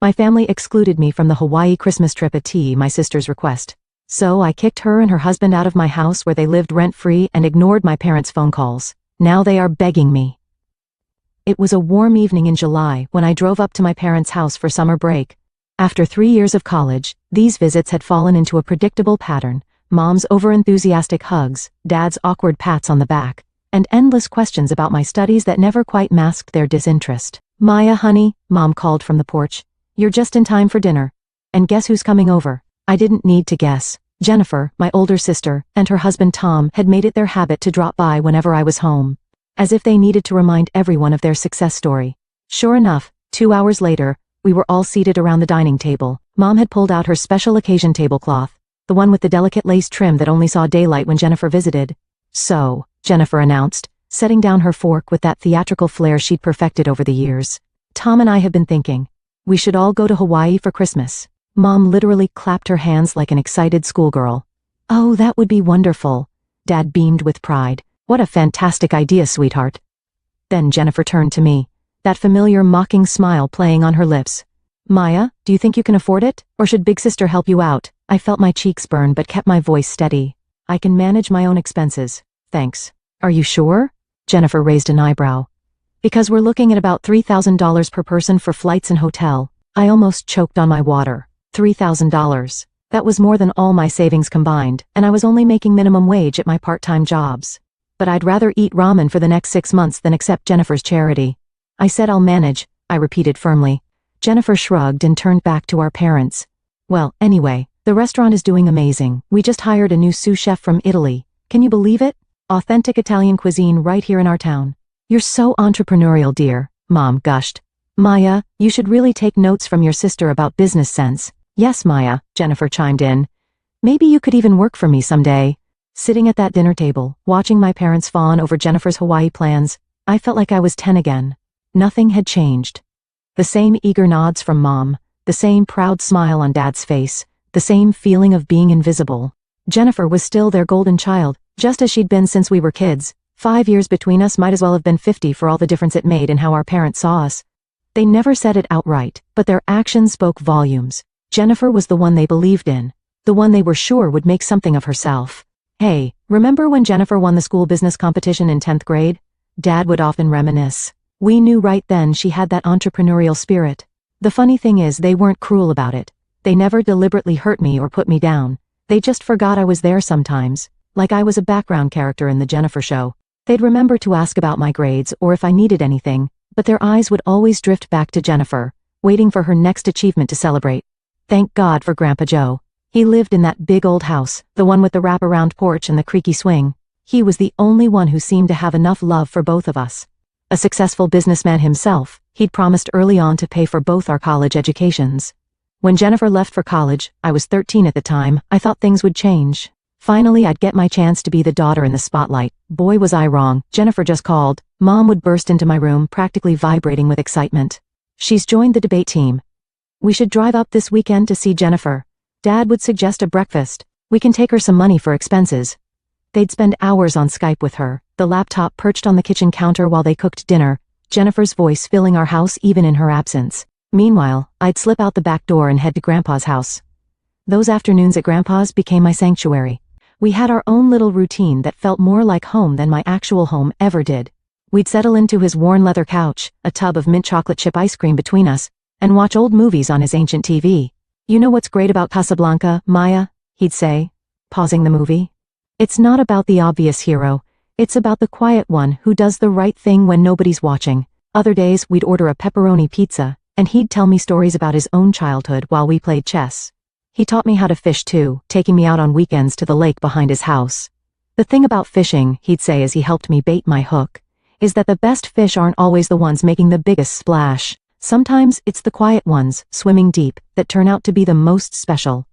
My family excluded me from the Hawaii Christmas trip at my sister's request. So I kicked her and her husband out of my house where they lived rent-free and ignored my parents' phone calls. Now they are begging me. It was a warm evening in July when I drove up to my parents' house for summer break. After 3 years of college, these visits had fallen into a predictable pattern: Mom's overenthusiastic hugs, Dad's awkward pats on the back, and endless questions about my studies that never quite masked their disinterest. "Maya, honey," Mom called from the porch, "you're just in time for dinner. And guess who's coming over?" I didn't need to guess. Jennifer, my older sister, and her husband Tom had made it their habit to drop by whenever I was home, as if they needed to remind everyone of their success story. Sure enough, 2 hours later, we were all seated around the dining table. Mom had pulled out her special occasion tablecloth, the one with the delicate lace trim that only saw daylight when Jennifer visited. "So," Jennifer announced, setting down her fork with that theatrical flair she'd perfected over the years, "Tom and I have been thinking, we should all go to Hawaii for Christmas." Mom literally clapped her hands like an excited schoolgirl. "Oh, that would be wonderful." Dad beamed with pride. "What a fantastic idea, sweetheart." Then Jennifer turned to me, that familiar mocking smile playing on her lips. "Maya, do you think you can afford it? Or should Big Sister help you out?" I felt my cheeks burn but kept my voice steady. "I can manage my own expenses, thanks." "Are you sure?" Jennifer raised an eyebrow. "Because we're looking at about $3,000 per person for flights and hotel." I almost choked on my water. $3,000. That was more than all my savings combined, and I was only making minimum wage at my part-time jobs. But I'd rather eat ramen for the next 6 months than accept Jennifer's charity. "I said I'll manage," I repeated firmly. Jennifer shrugged and turned back to our parents. "Well, anyway, the restaurant is doing amazing. We just hired a new sous chef from Italy. Can you believe it? Authentic Italian cuisine right here in our town." "You're so entrepreneurial, dear," Mom gushed. "Maya, you should really take notes from your sister about business sense." "Yes, Maya," Jennifer chimed in. "Maybe you could even work for me someday." Sitting at that dinner table, watching my parents fawn over Jennifer's Hawaii plans, I felt like I was 10 again. Nothing had changed. The same eager nods from Mom, the same proud smile on Dad's face, the same feeling of being invisible. Jennifer was still their golden child, just as she'd been since we were kids. 5 years between us might as well have been 50 for all the difference it made in how our parents saw us. They never said it outright, but their actions spoke volumes. Jennifer was the one they believed in, the one they were sure would make something of herself. "Hey, remember when Jennifer won the school business competition in 10th grade? Dad would often reminisce. We knew right then she had that entrepreneurial spirit. The funny thing is they weren't cruel about it. They never deliberately hurt me or put me down. They just forgot I was there sometimes, like I was a background character in the Jennifer show. They'd remember to ask about my grades or if I needed anything, but their eyes would always drift back to Jennifer, waiting for her next achievement to celebrate. Thank God for Grandpa Joe. He lived in that big old house, the one with the wraparound porch and the creaky swing. He was the only one who seemed to have enough love for both of us. A successful businessman himself, he'd promised early on to pay for both our college educations. When Jennifer left for college, I was 13 at the time, I thought things would change. Finally, I'd get my chance to be the daughter in the spotlight. Boy, was I wrong. Jennifer just called. Mom would burst into my room, practically vibrating with excitement. "She's joined the debate team. We should drive up this weekend to see Jennifer. Dad would suggest a breakfast. We can take her some money for expenses." They'd spend hours on Skype with her, the laptop perched on the kitchen counter while they cooked dinner, Jennifer's voice filling our house even in her absence. Meanwhile, I'd slip out the back door and head to Grandpa's house. Those afternoons at Grandpa's became my sanctuary. We had our own little routine that felt more like home than my actual home ever did. We'd settle into his worn leather couch, a tub of mint chocolate chip ice cream between us, and watch old movies on his ancient TV. "You know what's great about Casablanca, Maya?" he'd say, pausing the movie. "It's not about the obvious hero. It's about the quiet one who does the right thing when nobody's watching." Other days we'd order a pepperoni pizza, and he'd tell me stories about his own childhood while we played chess. He taught me how to fish too, taking me out on weekends to the lake behind his house. "The thing about fishing," he'd say as he helped me bait my hook, "is that the best fish aren't always the ones making the biggest splash. Sometimes it's the quiet ones, swimming deep, that turn out to be the most special."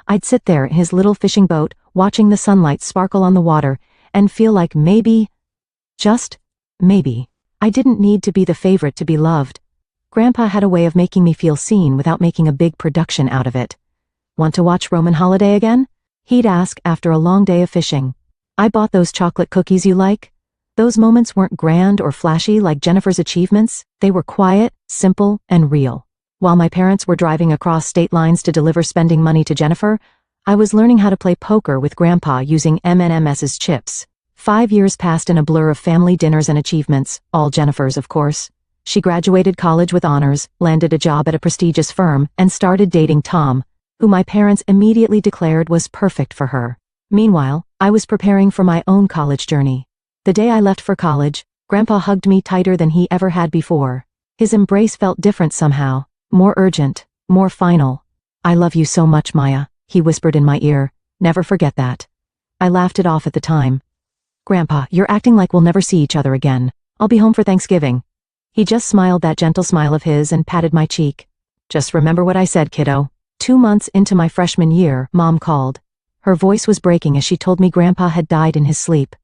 I'd sit there in his little fishing boat, watching the sunlight sparkle on the water, and feel like maybe, just maybe, I didn't need to be the favorite to be loved. Grandpa had a way of making me feel seen without making a big production out of it. "Want to watch Roman Holiday again?" he'd ask after a long day of fishing. "I bought those chocolate cookies you like." Those moments weren't grand or flashy like Jennifer's achievements. They were quiet, simple, and real. While my parents were driving across state lines to deliver spending money to Jennifer, I was learning how to play poker with Grandpa using M&M's chips. 5 years passed in a blur of family dinners and achievements, all Jennifer's of course. She graduated college with honors, landed a job at a prestigious firm, and started dating Tom, who my parents immediately declared was perfect for her. Meanwhile, I was preparing for my own college journey. The day I left for college, Grandpa hugged me tighter than he ever had before. His embrace felt different somehow, more urgent, more final. "I love you so much, Maya," he whispered in my ear. "Never forget that." I laughed it off at the time. "Grandpa, you're acting like we'll never see each other again. I'll be home for Thanksgiving." He just smiled that gentle smile of his and patted my cheek. "Just remember what I said, kiddo." 2 months into my freshman year, Mom called. Her voice was breaking as she told me Grandpa had died in his sleep.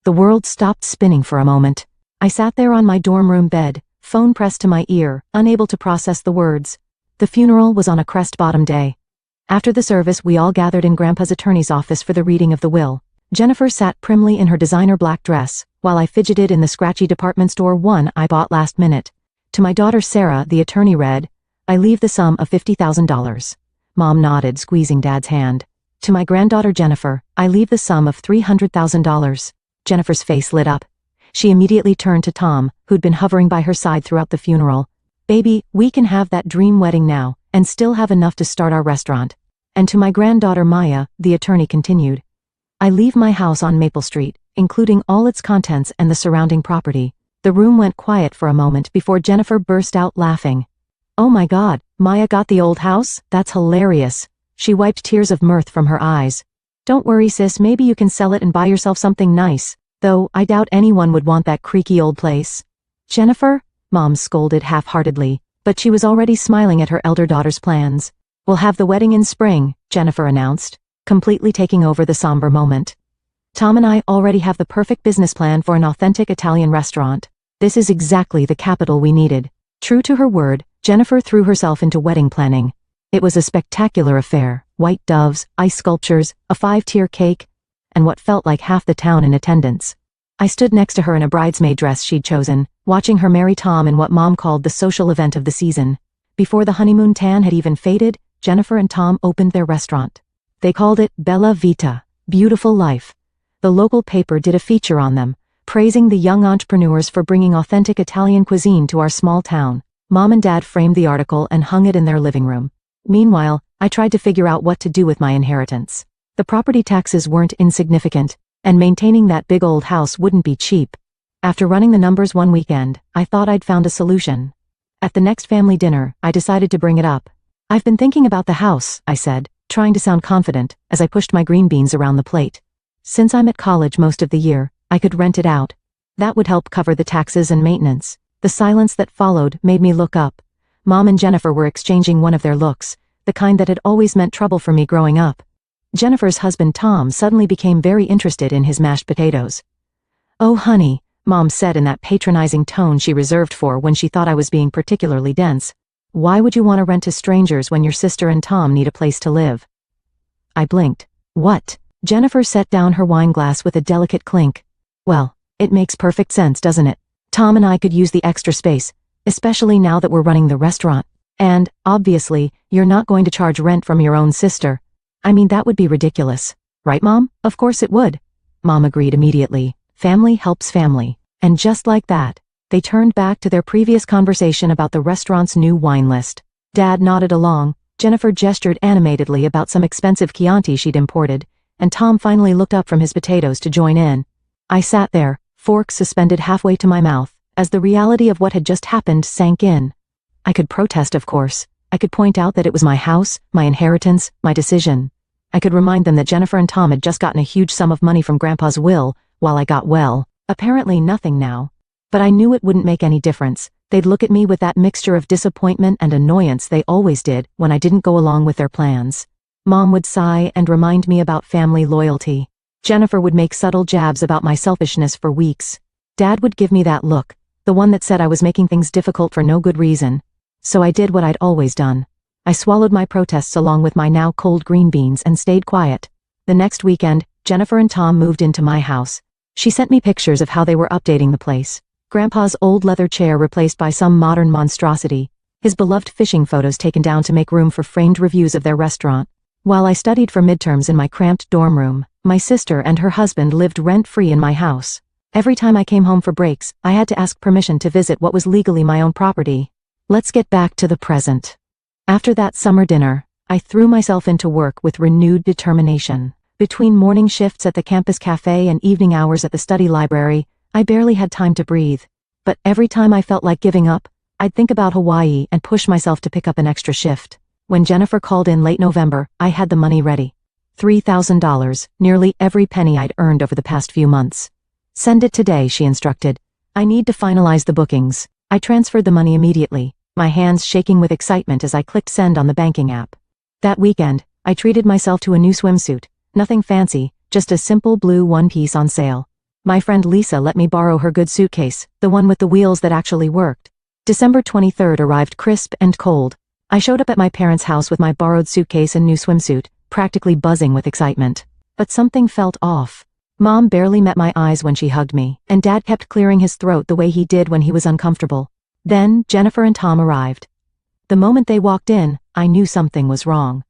The world stopped spinning for a moment. I sat there on my dorm room bed, phone pressed to my ear, unable to process the words. The funeral was on a crest-bottom day. After the service, we all gathered in Grandpa's attorney's office for the reading of the will. Jennifer sat primly in her designer black dress, while I fidgeted in the scratchy department store one I bought last minute. To my daughter Sarah, the attorney read, "I leave the sum of $50,000. Mom nodded, squeezing Dad's hand. To my granddaughter Jennifer, "I leave the sum of $300,000. Jennifer's face lit up. She immediately turned to Tom, who'd been hovering by her side throughout the funeral. "Baby, we can have that dream wedding now, and still have enough to start our restaurant." And to my granddaughter Maya, the attorney continued, "I leave my house on Maple Street, including all its contents and the surrounding property." The room went quiet for a moment before Jennifer burst out laughing. "Oh my God, Maya got the old house? That's hilarious." She wiped tears of mirth from her eyes. "Don't worry, sis, maybe you can sell it and buy yourself something nice. Though, I doubt anyone would want that creaky old place." "Jennifer?" Mom scolded half-heartedly, but she was already smiling at her elder daughter's plans. "We'll have the wedding in spring," Jennifer announced, completely taking over the somber moment. "Tom and I already have the perfect business plan for an authentic Italian restaurant. This is exactly the capital we needed." True to her word, Jennifer threw herself into wedding planning. It was a spectacular affair: white doves, ice sculptures, a 5-tier cake, and what felt like half the town in attendance. I stood next to her in a bridesmaid dress she'd chosen, watching her marry Tom in what Mom called the social event of the season. Before the honeymoon tan had even faded, Jennifer and Tom opened their restaurant. They called it Bella Vita, Beautiful Life. The local paper did a feature on them, praising the young entrepreneurs for bringing authentic Italian cuisine to our small town. Mom and Dad framed the article and hung it in their living room. Meanwhile, I tried to figure out what to do with my inheritance. The property taxes weren't insignificant, and maintaining that big old house wouldn't be cheap. After running the numbers one weekend, I thought I'd found a solution. At the next family dinner, I decided to bring it up. "I've been thinking about the house," I said, trying to sound confident, as I pushed my green beans around the plate. "Since I'm at college most of the year, I could rent it out. That would help cover the taxes and maintenance." The silence that followed made me look up. Mom and Jennifer were exchanging one of their looks, the kind that had always meant trouble for me growing up. Jennifer's husband Tom suddenly became very interested in his mashed potatoes. "Oh honey," Mom said in that patronizing tone she reserved for when she thought I was being particularly dense, "why would you want to rent to strangers when your sister and Tom need a place to live?" I blinked. "What?" Jennifer set down her wine glass with a delicate clink. "Well, it makes perfect sense, doesn't it? Tom and I could use the extra space, especially now that we're running the restaurant. And, obviously, you're not going to charge rent from your own sister. I mean, that would be ridiculous. Right, Mom? Of course it would." Mom agreed immediately. Family helps family. And just like that, they turned back to their previous conversation about the restaurant's new wine list. Dad nodded along, Jennifer gestured animatedly about some expensive Chianti she'd imported, and Tom finally looked up from his potatoes to join in. I sat there, fork suspended halfway to my mouth, as the reality of what had just happened sank in. I could protest, of course. I could point out that it was my house, my inheritance, my decision. I could remind them that Jennifer and Tom had just gotten a huge sum of money from Grandpa's will, while I got, well, apparently nothing now. But I knew it wouldn't make any difference. They'd look at me with that mixture of disappointment and annoyance they always did when I didn't go along with their plans. Mom would sigh and remind me about family loyalty. Jennifer would make subtle jabs about my selfishness for weeks. Dad would give me that look, the one that said I was making things difficult for no good reason. So I did what I'd always done. I swallowed my protests along with my now cold green beans and stayed quiet. The next weekend, Jennifer and Tom moved into my house. She sent me pictures of how they were updating the place. Grandpa's old leather chair replaced by some modern monstrosity. his beloved fishing photos taken down to make room for framed reviews of their restaurant. While I studied for midterms in my cramped dorm room, my sister and her husband lived rent-free in my house. Every time I came home for breaks, I had to ask permission to visit what was legally my own property. Let's get back to the present. After that summer dinner, I threw myself into work with renewed determination. Between morning shifts at the campus cafe and evening hours at the study library, I barely had time to breathe. But every time I felt like giving up, I'd think about Hawaii and push myself to pick up an extra shift. When Jennifer called in late November, I had the money ready. $3,000, nearly every penny I'd earned over the past few months. Send it today, she instructed. I need to finalize the bookings. I transferred the money immediately, my hands shaking with excitement as I clicked send on the banking app. That weekend, I treated myself to a new swimsuit. Nothing fancy, just a simple blue one-piece on sale. My friend Lisa let me borrow her good suitcase, the one with the wheels that actually worked. December 23rd arrived crisp and cold. I showed up at my parents' house with my borrowed suitcase and new swimsuit, practically buzzing with excitement. But something felt off. Mom barely met my eyes when she hugged me, and Dad kept clearing his throat the way he did when he was uncomfortable. Then, Jennifer and Tom arrived. The moment they walked in, I knew something was wrong.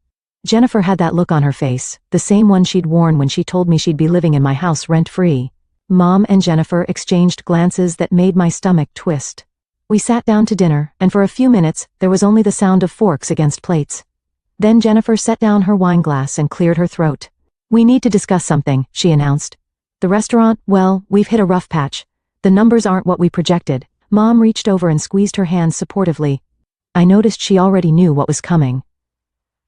Jennifer had that look on her face, the same one she'd worn when she told me she'd be living in my house rent-free. Mom and Jennifer exchanged glances that made my stomach twist. We sat down to dinner, and for a few minutes, there was only the sound of forks against plates. Then Jennifer set down her wine glass and cleared her throat. We need to discuss something, she announced. The restaurant, well, we've hit a rough patch. The numbers aren't what we projected. Mom reached over and squeezed her hands supportively. I noticed she already knew what was coming.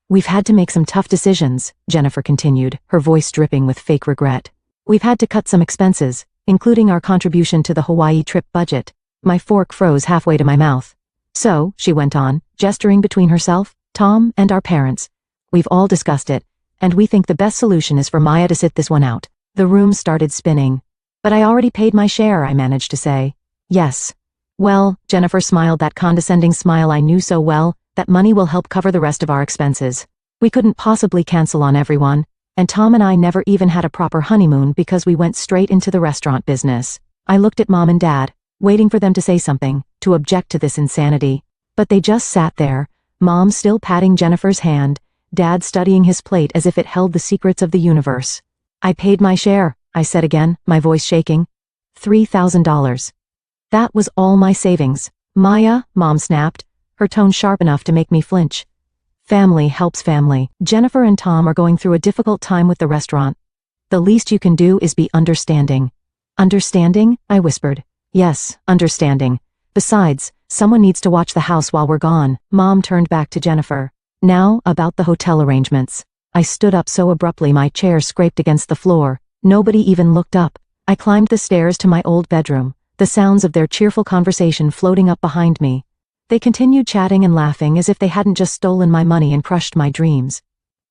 We've had to make some tough decisions, Jennifer continued, her voice dripping with fake regret. We've had to cut some expenses, including our contribution to the Hawaii trip budget. My fork froze halfway to my mouth. So, she went on, gesturing between herself, Tom, and our parents. We've all discussed it, and we think the best solution is for Maya to sit this one out. The room started spinning. But I already paid my share, I managed to say. Yes. Well, Jennifer smiled that condescending smile I knew so well, that money will help cover the rest of our expenses. We couldn't possibly cancel on everyone, and Tom and I never even had a proper honeymoon because we went straight into the restaurant business. I looked at Mom and Dad, waiting for them to say something, to object to this insanity. But they just sat there, Mom still patting Jennifer's hand, Dad studying his plate as if it held the secrets of the universe. I paid my share, I said again, my voice shaking. $3,000. That was all my savings. Maya, Mom snapped, her tone sharp enough to make me flinch. Family helps family. Jennifer and Tom are going through a difficult time with the restaurant. The least you can do is be understanding. Understanding? I whispered. Yes, understanding. Besides, someone needs to watch the house while we're gone. Mom turned back to Jennifer. Now, about the hotel arrangements. I stood up so abruptly my chair scraped against the floor. Nobody even looked up. I climbed the stairs to my old bedroom, the sounds of their cheerful conversation floating up behind me. They continued chatting and laughing as if they hadn't just stolen my money and crushed my dreams.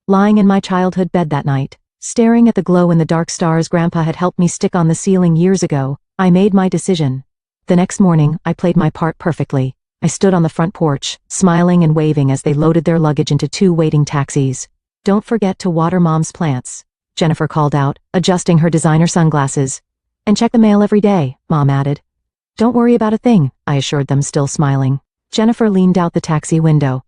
Lying in my childhood bed that night, staring at the glow in the dark stars Grandpa had helped me stick on the ceiling years ago, I made my decision. The next morning, I played my part perfectly. I stood on the front porch, smiling and waving as they loaded their luggage into 2 waiting taxis. Don't forget to water Mom's plants, Jennifer called out, adjusting her designer sunglasses. And check the mail every day, Mom added. Don't worry about a thing, I assured them, still smiling. Jennifer leaned out the taxi window.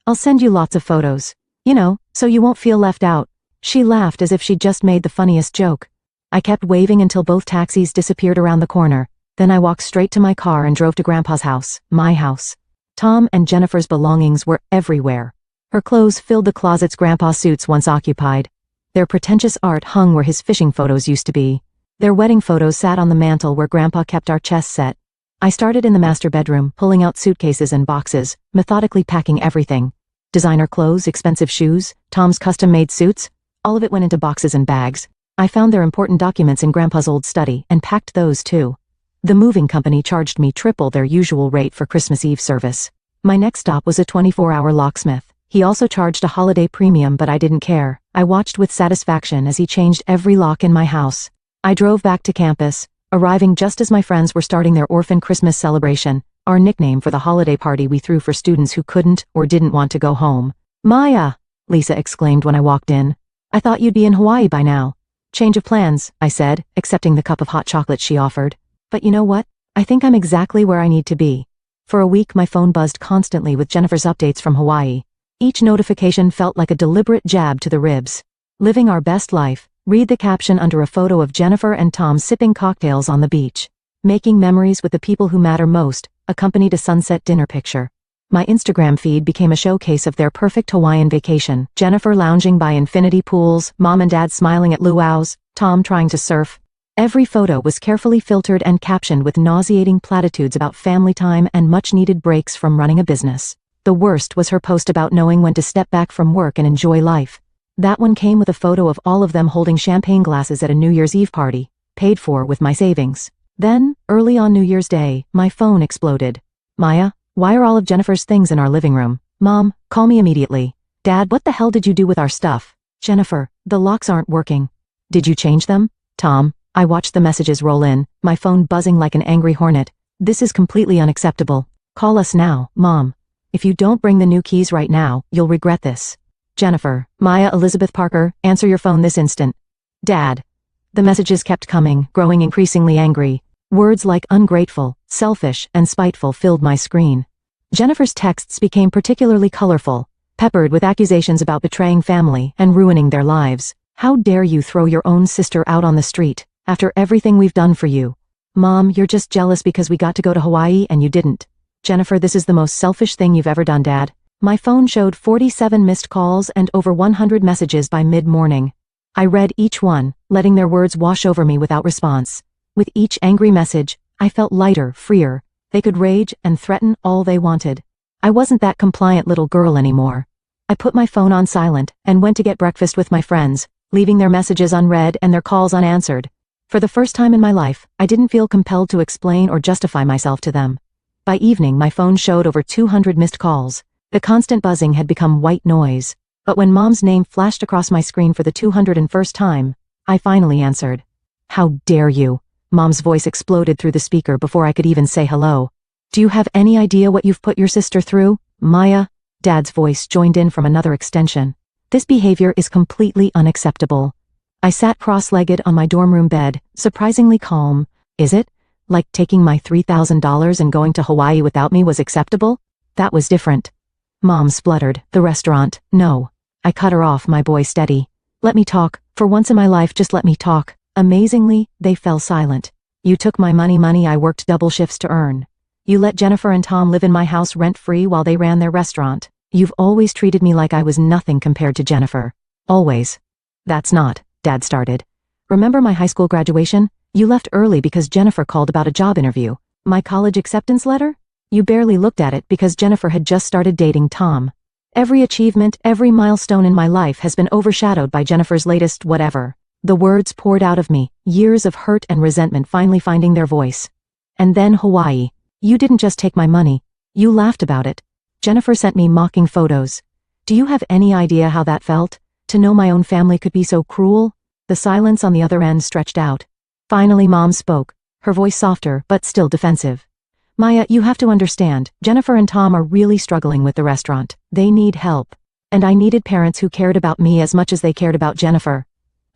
I'll send you lots of photos. You know, so you won't feel left out. She laughed as if she'd just made the funniest joke. I kept waving until both taxis disappeared around the corner. Then I walked straight to my car and drove to Grandpa's house, my house. Tom and Jennifer's belongings were everywhere. Her clothes filled the closets Grandpa's suits once occupied. Their pretentious art hung where his fishing photos used to be. Their wedding photos sat on the mantel where Grandpa kept our chess set. I started in the master bedroom, pulling out suitcases and boxes, methodically packing everything. Designer clothes, expensive shoes, Tom's custom-made suits, all of it went into boxes and bags. I found their important documents in Grandpa's old study and packed those too. The moving company charged me triple their usual rate for Christmas Eve service. My next stop was a 24-hour locksmith. He also charged a holiday premium, but I didn't care. I watched with satisfaction as he changed every lock in my house. I drove back to campus, arriving just as my friends were starting their orphan Christmas celebration, our nickname for the holiday party we threw for students who couldn't or didn't want to go home. Maya! Lisa exclaimed when I walked in. I thought you'd be in Hawaii by now. Change of plans, I said, accepting the cup of hot chocolate she offered. But you know what? I think I'm exactly where I need to be. For a week my phone buzzed constantly with Jennifer's updates from Hawaii. Each notification felt like a deliberate jab to the ribs. Living our best life. Read the caption under a photo of Jennifer and Tom sipping cocktails on the beach. Making memories with the people who matter most, accompanied a sunset dinner picture. My Instagram feed became a showcase of their perfect Hawaiian vacation. Jennifer lounging by infinity pools, mom and dad smiling at luau's, Tom trying to surf. Every photo was carefully filtered and captioned with nauseating platitudes about family time and much-needed breaks from running a business. The worst was her post about knowing when to step back from work and enjoy life. That one came with a photo of all of them holding champagne glasses at a New Year's Eve party, paid for with my savings. Then, early on New Year's Day, my phone exploded. Maya, why are all of Jennifer's things in our living room? Mom, call me immediately. Dad, what the hell did you do with our stuff? Jennifer, the locks aren't working. Did you change them? Tom, I watched the messages roll in, my phone buzzing like an angry hornet. This is completely unacceptable. Call us now, Mom. If you don't bring the new keys right now, you'll regret this. Jennifer, Maya Elizabeth Parker, answer your phone this instant. Dad. The messages kept coming, growing increasingly angry. Words like ungrateful, selfish, and spiteful filled my screen. Jennifer's texts became particularly colorful, peppered with accusations about betraying family and ruining their lives. How dare you throw your own sister out on the street, after everything we've done for you? Mom, you're just jealous because we got to go to Hawaii and you didn't. Jennifer, this is the most selfish thing you've ever done, Dad. My phone showed 47 missed calls and over 100 messages by mid-morning. I read each one, letting their words wash over me without response. With each angry message, I felt lighter, freer. They could rage and threaten all they wanted. I wasn't that compliant little girl anymore. I put my phone on silent and went to get breakfast with my friends, leaving their messages unread and their calls unanswered. For the first time in my life, I didn't feel compelled to explain or justify myself to them. By evening, my phone showed over 200 missed calls. The constant buzzing had become white noise. But when Mom's name flashed across my screen for the 201st time, I finally answered. How dare you? Mom's voice exploded through the speaker before I could even say hello. Do you have any idea what you've put your sister through, Maya? Dad's voice joined in from another extension. This behavior is completely unacceptable. I sat cross-legged on my dorm room bed, surprisingly calm. Is it? Like taking my $3,000 and going to Hawaii without me was acceptable? That was different. Mom spluttered. The restaurant. No. I cut her off, my boy steady. Let me talk. For once in my life, just let me talk. Amazingly, they fell silent. You took my money I worked double shifts to earn. You let Jennifer and Tom live in my house rent-free while they ran their restaurant. You've always treated me like I was nothing compared to Jennifer. Always. That's not, Dad started. Remember my high school graduation? You left early because Jennifer called about a job interview. My college acceptance letter? You barely looked at it because Jennifer had just started dating Tom. Every achievement, every milestone in my life has been overshadowed by Jennifer's latest whatever. The words poured out of me, years of hurt and resentment finally finding their voice. And then Hawaii. You didn't just take my money. You laughed about it. Jennifer sent me mocking photos. Do you have any idea how that felt? To know my own family could be so cruel? The silence on the other end stretched out. Finally Mom spoke, her voice softer but still defensive. Maya, you have to understand, Jennifer and Tom are really struggling with the restaurant. They need help. And I needed parents who cared about me as much as they cared about Jennifer.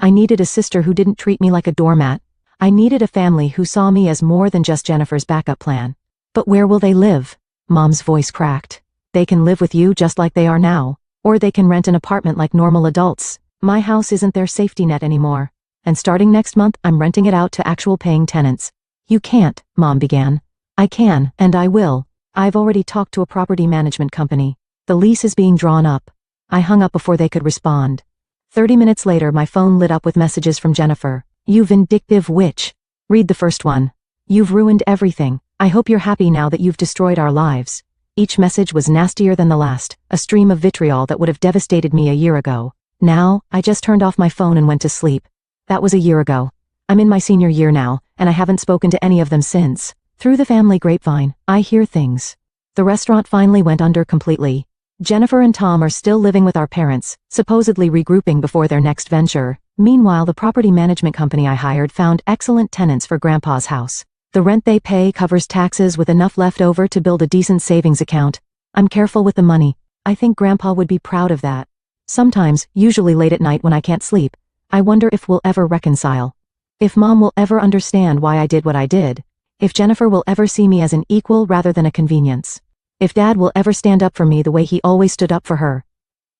I needed a sister who didn't treat me like a doormat. I needed a family who saw me as more than just Jennifer's backup plan. But where will they live? Mom's voice cracked. They can live with you just like they are now. Or they can rent an apartment like normal adults. My house isn't their safety net anymore. And starting next month, I'm renting it out to actual paying tenants. You can't, Mom began. I can, and I will. I've already talked to a property management company. The lease is being drawn up. I hung up before they could respond. 30 minutes later, my phone lit up with messages from Jennifer. You vindictive witch. Read the first one. You've ruined everything. I hope you're happy now that you've destroyed our lives. Each message was nastier than the last, a stream of vitriol that would have devastated me a year ago. Now, I just turned off my phone and went to sleep. That was a year ago. I'm in my senior year now, and I haven't spoken to any of them since. Through the family grapevine, I hear things. The restaurant finally went under completely. Jennifer and Tom are still living with our parents, supposedly regrouping before their next venture. Meanwhile, the property management company I hired found excellent tenants for Grandpa's house. The rent they pay covers taxes with enough left over to build a decent savings account. I'm careful with the money. I think Grandpa would be proud of that. Sometimes, usually late at night when I can't sleep, I wonder if we'll ever reconcile. If Mom will ever understand why I did what I did. If Jennifer will ever see me as an equal rather than a convenience. If Dad will ever stand up for me the way he always stood up for her.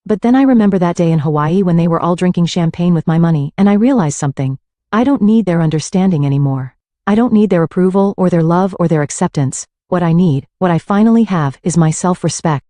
But then I remember that day in Hawaii when they were all drinking champagne with my money, and I realized something. I don't need their understanding anymore. I don't need their approval or their love or their acceptance. What I need, what I finally have, is my self-respect.